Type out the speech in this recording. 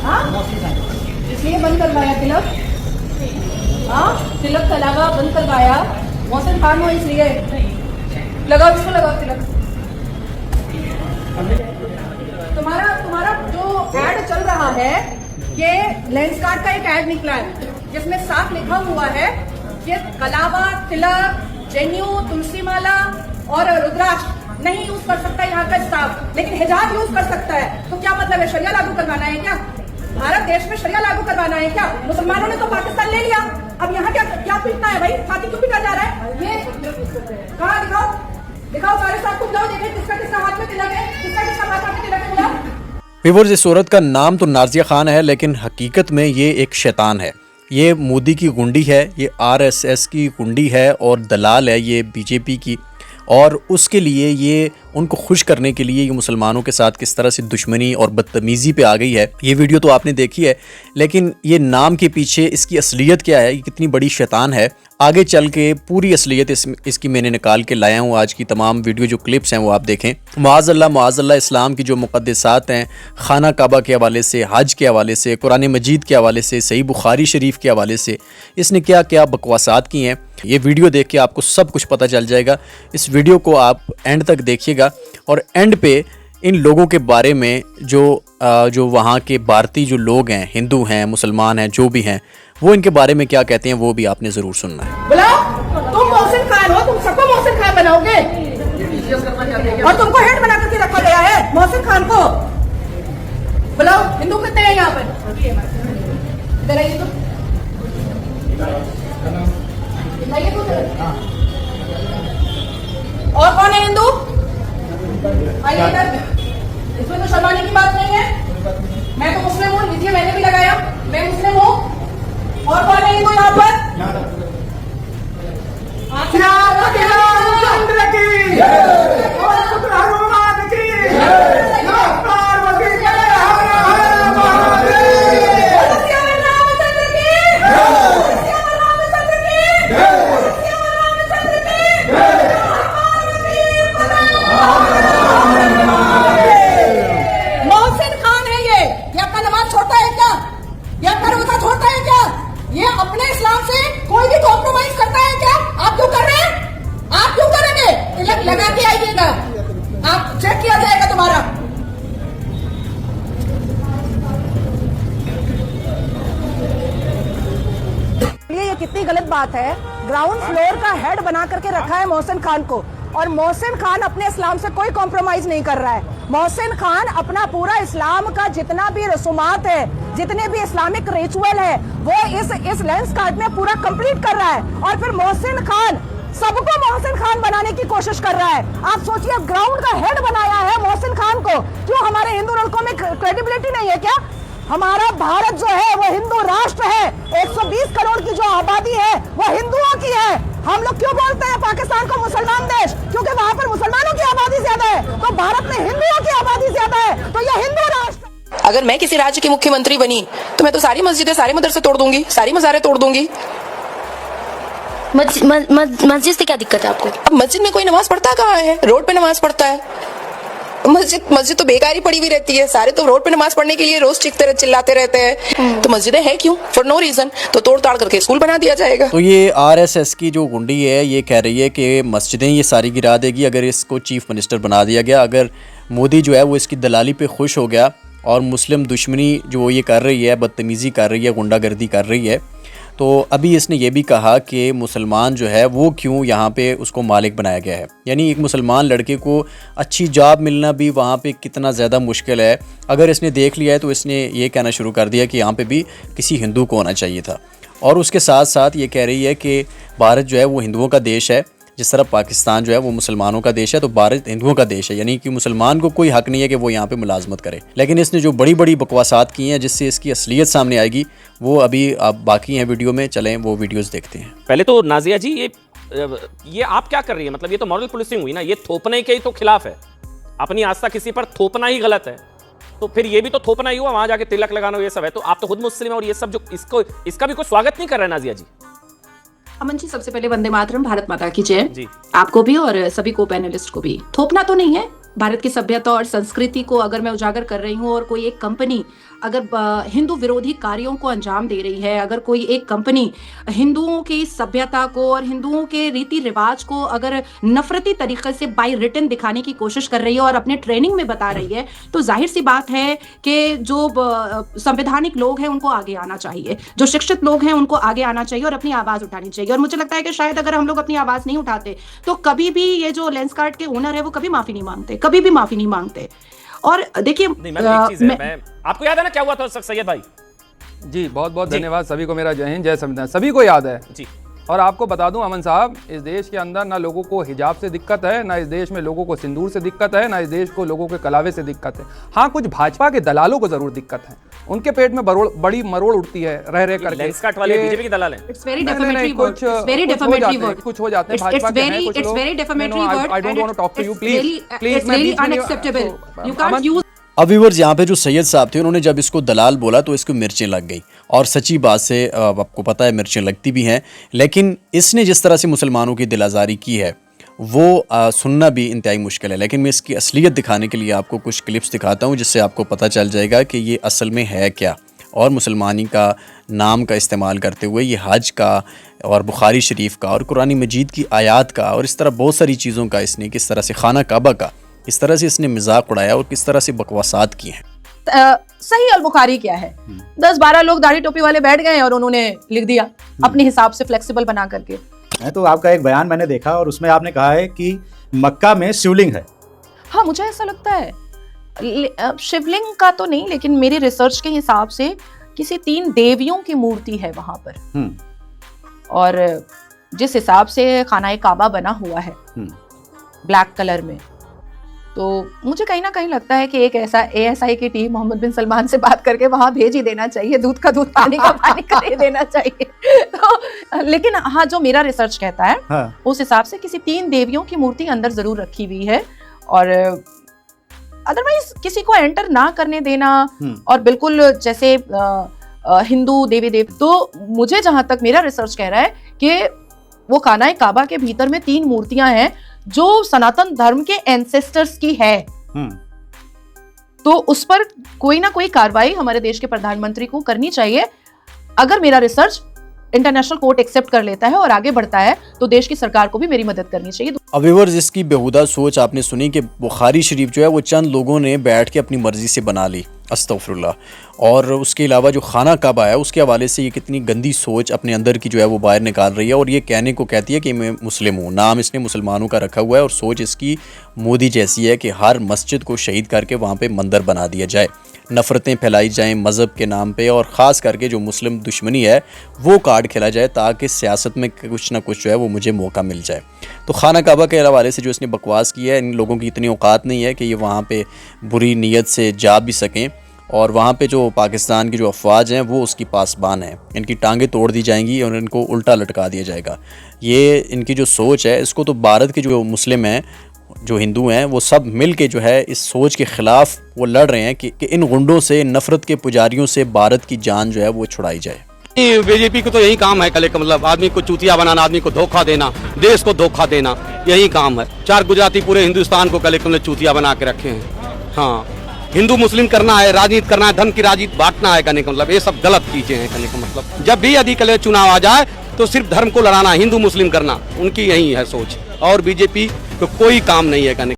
हाँ, इसलिए बंद करवाया तिलक। हाँ, तिलक का अलावा बंद करवाया मोहसिन खान हो, इसलिए लगाओ, इसको लगाओ तिलक। तुम्हारा जो ऐड चल रहा है, ये लेंसकार्ट का एक ऐड निकला है जिसमें साफ लिखा हुआ है कि कलावा, तिलक, जनेऊ, तुलसी माला और रुद्राक्ष नहीं यूज कर सकता यहाँ का स्टाफ, लेकिन हिजाब यूज कर सकता है। तो क्या मतलब है, शरिया लागू करवाना है क्या? भारत देश में शरिया लागू करवाना है क्या? मुसलमानों ने तो पाकिस्तान ले लिया, अब यहाँ क्या क्या पीटना है भाई? छाती क्यों पीटा जा रहा है? ये कहाँ दिखाओ, दिखाओ सारे साथ को बुलाओ, देखें किसका किसका हाथ में तिलक है, किसका किसका हाथ में तिलक है, बुलाओ। व्यूअर्स, इस औरत का नाम तो नाजिया खान है, लेकिन हकीकत में ये एक शैतान है। ये मोदी की गुंडी है, ये आरएसएस की गुंडी है और दलाल है ये बीजेपी की। और उसके लिए ये उनको खुश करने के लिए ये मुसलमानों के साथ किस तरह से दुश्मनी और बदतमीज़ी पे आ गई है, ये वीडियो तो आपने देखी है। लेकिन ये नाम के पीछे इसकी असलियत क्या है, ये कितनी बड़ी शैतान है, आगे चल के पूरी असलियत इसकी मैंने निकाल के लाया हूँ। आज की तमाम वीडियो जो क्लिप्स हैं वो आप देखें। माअज़ल्लाह इस्लाम की जो मुक़द्दसात हैं, खाना काबा के हवाले से, हज के हवाले से, कुरान मजीद के हवाले से, सही बुखारी शरीफ के हवाले से इसने क्या क्या बकवासात की हैं, ये वीडियो देख के आपको सब कुछ पता चल जाएगा। इस वीडियो को आप एंड तक देखिएगा और एंड पे इन लोगों के बारे में जो वहाँ के भारतीय जो लोग हैं, हिंदू हैं, मुसलमान हैं, जो भी हैं, वो इनके बारे में क्या कहते हैं वो भी आपने ज़रूर सुनना है। बुलाओ, तुम मोहसिन खान हो, तुम सबको मोहसिन खान बनाओगे और तुमको हेड बना करके रखा गया है मोहसिन खान को। बुलाओ, हिंदू कितने हैं यहाँ पर? इधर आइए तो, आइए तो। और कौन है हिंदू? आइए इधर, इसमें तो शर्माने की बात नहीं है। मैं तो मुस्लिम हूँ, लीजिए मैंने भी लगाया, मैं मुस्लिम हूँ। और कौन है हिंदू यहाँ पर? मोहसिन खान है ये अपना नमाज छोड़ता है क्या? ये अपना रोजा छोड़ता है क्या? ये अपने इस्लाम से कोई भी कॉम्प्रोमाइज करता है क्या? आप क्यों कर रहे हैं? आप क्यों करेंगे? तिलक लगा के आइएगा, आप चेक किया जाएगा तुम्हारा। ये कितनी गलत बात है। ग्राउंड फ्लोर का हेड बना करके रखा है मोहसिन खान को, और मोहसिन खान अपने इस्लाम से कोई कॉम्प्रोमाइज नहीं कर रहा है। मोहसिन खान अपना पूरा इस्लाम का जितना भी रसूमात है, जितने भी इस्लामिक रिचुअल है, वो इस लेंस कार्ड में पूरा कंप्लीट कर रहा है। और फिर मोहसिन खान सबको मोहसिन खान बनाने की कोशिश कर रहा है। आप सोचिए, ग्राउंड का हेड बनाया है मोहसिन खान को। क्यों हमारे हिंदू लड़कों में क्रेडिबिलिटी नहीं है क्या? हमारा भारत जो है वो हिंदू राष्ट्र है, 120 करोड़ की जो आबादी है वो हिंदुओं की है। हम लोग क्यों बोलते हैं पाकिस्तान को मुसलमान देश? क्योंकि वहाँ पर मुसलमानों की आबादी ज्यादा है, तो भारत में हिंदुओं की आबादी ज्यादा है, तो ये हिंदू राष्ट्र। अगर मैं किसी राज्य की मुख्यमंत्री बनी तो मैं तो सारी मस्जिदें, सारे मदरसे तोड़ दूंगी, सारी मज़ारें तोड़ दूंगी। मस्जिद से क्या दिक्कत है आपको? अब मस्जिद में कोई नमाज पढ़ता कहाँ है? रोड पे नमाज पढ़ता है। मस्जिद तो बेकार ही पड़ी हुई रहती है, सारे तो रोड पे नमाज पढ़ने के लिए रोज चीखते चिल्लाते रहते हैं। तो मस्जिदें है क्यों? For no reason. तो तोड़ ताड़ करके स्कूल बना दिया जाएगा। तो ये आरएसएस की जो गुंडी है ये कह रही है कि मस्जिदें ये सारी गिरा देगी अगर इसको चीफ मिनिस्टर बना दिया गया। अगर मोदी जो है वो इसकी दलाली पे खुश हो गया और मुस्लिम दुश्मनी जो ये कर रही है, बदतमीज़ी कर रही है, गुंडागर्दी कर रही है, तो अभी इसने ये भी कहा कि मुसलमान जो है वो क्यों यहाँ पे उसको मालिक बनाया गया है। यानी एक मुसलमान लड़के को अच्छी जॉब मिलना भी वहाँ पे कितना ज़्यादा मुश्किल है। अगर इसने देख लिया है तो इसने ये कहना शुरू कर दिया कि यहाँ पे भी किसी हिंदू को होना चाहिए था। और उसके साथ साथ ये कह रही है कि भारत जो है वो हिंदुओं का देश है, जिस तरह पाकिस्तान जो है वो मुसलमानों का देश है, तो भारत हिंदुओं का देश है। यानी कि मुसलमान को कोई हक नहीं है कि वो यहाँ पे मुलाजमत करे। लेकिन इसने जो बड़ी बड़ी बकवासात की हैं जिससे इसकी असलियत सामने आएगी, वो अभी आप बाकी हैं वीडियो में, चलें वो वीडियोस देखते हैं। पहले तो नाजिया जी ये आप क्या कर रही है? मतलब ये तो मॉरल पुलिसिंग हुई ना, ये थोपने के ही तो खिलाफ है। अपनी आस्था किसी पर थोपना ही गलत है, तो फिर ये भी तो थोपना ही हुआ। वहां जाके तिलक लगाना ये सब है, तो आप तो खुद मुस्लिम है और ये सब जो इसका भी कोई स्वागत नहीं कर रहा है नाजिया जी। अमन जी, सबसे पहले वंदे मातरम, भारत माता की जय। आपको भी और सभी को पैनलिस्ट को भी। थोपना तो नहीं है, भारत की सभ्यता और संस्कृति को अगर मैं उजागर कर रही हूँ और कोई एक कंपनी अगर हिंदू विरोधी कार्यों को अंजाम दे रही है, अगर कोई एक कंपनी हिंदुओं की सभ्यता को और हिंदुओं के रीति रिवाज को अगर नफरती तरीके से बाय रिटन दिखाने की कोशिश कर रही है और अपने ट्रेनिंग में बता रही है, तो जाहिर सी बात है कि जो संवैधानिक लोग हैं उनको आगे आना चाहिए, जो शिक्षित लोग हैं उनको आगे आना चाहिए और अपनी आवाज उठानी चाहिए। और मुझे लगता है कि शायद अगर हम लोग अपनी आवाज नहीं उठाते तो कभी भी ये जो लेंसकार्ट के ओनर है वो कभी माफी नहीं मांगते, कभी भी माफी नहीं मांगते। और देखिए नहीं, एक चीज है, मैं आपको याद है ना क्या हुआ था सैयद भाई? जी बहुत बहुत धन्यवाद सभी को, मेरा जय हिंद जय संविधान सभी को याद है जी। और आपको बता दूं अमन साहब, इस देश के अंदर ना लोगों को हिजाब से दिक्कत है, ना इस देश में लोगों को सिंदूर से दिक्कत है, ना इस देश को लोगों के कलावे से दिक्कत है। हाँ, कुछ भाजपा के दलालों को जरूर दिक्कत है, उनके पेट में बड़ी मरोड़ उड़ती है रह करके। लेंसकार्ट वाले बीजेपी के दलाल हैं। It's very defamatory word. It's very defamatory word. कुछ हो जाते हैं भाजपा के हैं कुछ लोग। It's very defamatory word. I don't want to talk to you, please. It's really unacceptable. You can't use अब व्यूअर्स यहाँ पे जो सैयद साहब थे उन्होंने जब इसको दलाल बोला तो इसको मिर्चें लग गई, और सच्ची बात से आपको पता है मिर्चें लगती भी हैं, लेकिन इसने जिस तरह से मुसलमानों की दिल आज़ारी की है वो सुनना भी इंतहाई मुश्किल है। लेकिन मैं इसकी असलियत दिखाने के लिए आपको कुछ क्लिप्स दिखाता हूँ जिससे आपको पता चल जाएगा कि ये असल में है क्या, और मुसलमानी का नाम का इस्तेमाल करते हुए ये हज का और बुखारी शरीफ का और कुरान मजीद की आयात का और इस तरह बहुत सारी चीज़ों का इसने किस तरह से खाना काबा का इस तरह से इसने मजाक उड़ाया और किस तरह से बकवासात की हैं। सही अल बुखारी क्या है, 10-12 लोग दाढ़ी टोपी वाले बैठ गए और उन्होंने लिख दिया अपने हिसाब से फ्लेक्सिबल बना करके। तो आपका एक बयान मैंने देखा और उसमें आपने कहा है कि मक्का में शिवलिंग है। हाँ, मुझे ऐसा लगता है, शिवलिंग का तो नहीं, लेकिन मेरी रिसर्च के हिसाब से किसी 3 देवियों की मूर्ति है वहां पर, और जिस हिसाब से खाना काबा बना हुआ है ब्लैक कलर में, तो मुझे कहीं ना कहीं लगता है कि एक ऐसा ASI की टीम मोहम्मद बिन सलमान से बात करके वहां भेज ही देना चाहिए, दूध का दूध पानी का पानी कर देना चाहिए। तो लेकिन हाँ, जो मेरा रिसर्च कहता है हाँ। उस हिसाब से किसी 3 देवियों की मूर्ति अंदर जरूर रखी हुई है, और अदरवाइज किसी को एंटर ना करने देना, और बिल्कुल जैसे हिंदू देवी देव, तो मुझे जहां तक मेरा रिसर्च कह रहा है कि वो खाना काबा के भीतर में 3 मूर्तियां हैं जो सनातन धर्म के एंसेस्टर्स की है, तो उस पर कोई ना कोई कार्रवाई हमारे देश के प्रधानमंत्री को करनी चाहिए। अगर मेरा रिसर्च इंटरनेशनल कोर्ट एक्सेप्ट कर लेता है और आगे बढ़ता है तो देश की सरकार को भी मेरी मदद करनी चाहिए। अब व्यूअर्स, इसकी बेहुदा सोच आपने सुनी कि बुखारी शरीफ जो है वो चंद लोगों ने बैठ के अपनी मर्जी से बना ली, अस्तगफिरुल्लाह, और उसके अलावा जो खाना काबा है उसके हवाले से ये कितनी गंदी सोच अपने अंदर की जो है वो बाहर निकाल रही है, और ये कहने को कहती है कि मैं मुस्लिम हूँ। नाम इसने मुसलमानों का रखा हुआ है और सोच इसकी मोदी जैसी है कि हर मस्जिद को शहीद करके वहाँ पे मंदिर बना दिया जाए, नफ़रतें फैलाई जाएं मज़हब के नाम पे, और ख़ास करके जो मुस्लिम दुश्मनी है वो कार्ड खेला जाए ताकि सियासत में कुछ ना कुछ जो है वो मुझे मौका मिल जाए। तो खाना काबा के हवाले से जो इसने बकवास की है, इन लोगों की इतनी औकात नहीं है कि ये वहाँ पे बुरी नीयत से जा भी सकें, और वहाँ पे जो पाकिस्तान की जो अफवाज हैं वो उसकी पासबान है, इनकी टांगें तोड़ दी जाएंगी और इनको उल्टा लटका दिया जाएगा। ये इनकी जो सोच है, इसको तो भारत के जो मुस्लिम हैं, जो हिंदू हैं, वो सब मिल के जो है इस सोच के ख़िलाफ़ वो लड़ रहे हैं कि इन गुंडों से, नफ़रत के पुजारियों से भारत की जान जो है वो छुड़ाई जाए। बीजेपी को तो यही काम है कले का, मतलब आदमी को चूतिया बनाना, आदमी को धोखा देना, देश को धोखा देना, यही काम है। 4 गुजराती पूरे हिंदुस्तान को कले ने चूतिया बना के रखे हैं। हाँ, हिंदू मुस्लिम करना है, राजनीति करना है, धन की राजनीति बांटना है, कहने का मतलब ये सब गलत चीजें हैं। कहने का मतलब जब भी यदि कले चुनाव आ जाए तो सिर्फ धर्म को लड़ाना, हिंदू मुस्लिम करना, उनकी यही है सोच, और बीजेपी को कोई काम नहीं है कहने।